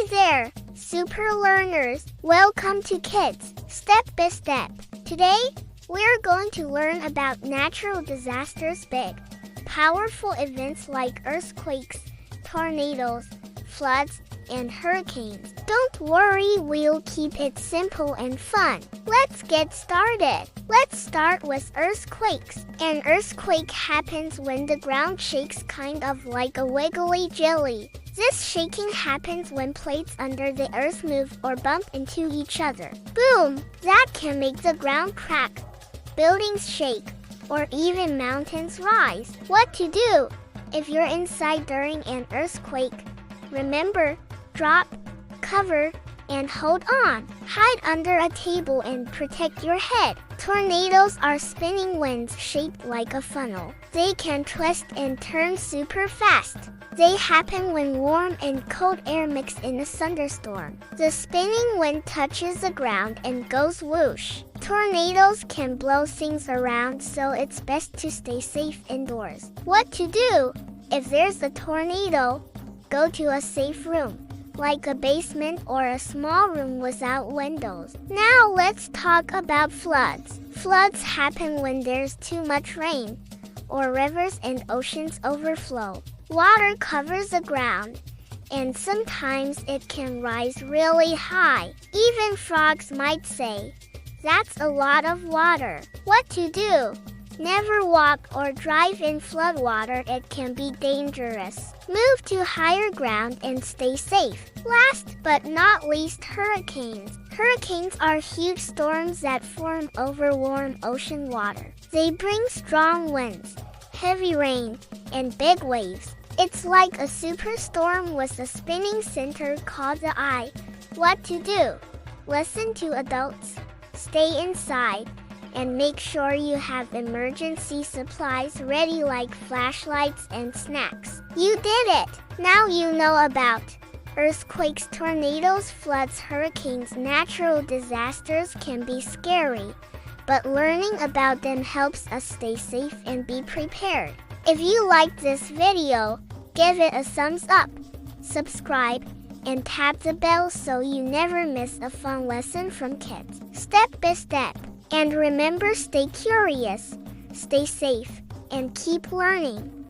Hi there, super learners. Welcome to Kids Step by Step. Today, we're going to learn about natural disasters, big, powerful events like earthquakes, tornadoes, floods, and hurricanes. Don't worry, we'll keep it simple and fun. Let's get started. Let's start with earthquakes. An earthquake happens when the ground shakes, kind of like a wiggly jelly. This shaking happens when plates under the earth move or bump into each other. Boom! That can make the ground crack, buildings shake, or even mountains rise. What to do if you're inside during an earthquake? Remember, drop, cover, and hold on. Hide under a table and protect your head. Tornadoes are spinning winds shaped like a funnel. They can twist and turn super fast. They happen when warm and cold air mix in a thunderstorm. The spinning wind touches the ground and goes whoosh. Tornadoes can blow things around, so it's best to stay safe indoors. What to do if there's a tornado? Go to a safe room, like a basement or a small room without windows. Now let's talk about floods. Floods happen when there's too much rain, or rivers and oceans overflow. Water covers the ground, and sometimes it can rise really high. Even frogs might say, "That's a lot of water." What to do? Never walk or drive in floodwater. It can be dangerous. Move to higher ground and stay safe. Last but not least, hurricanes. Hurricanes are huge storms that form over warm ocean water. They bring strong winds, heavy rain, and big waves. It's like a superstorm with a spinning center called the eye. What to do? Listen to adults, stay inside, and make sure you have emergency supplies ready like flashlights and snacks. You did it! Now you know about earthquakes, tornadoes, floods, hurricanes. Natural disasters can be scary, but learning about them helps us stay safe and be prepared. If you liked this video, give it a thumbs up, subscribe, and tap the bell so you never miss a fun lesson from Kids Step by Step. And remember, stay curious, stay safe, and keep learning.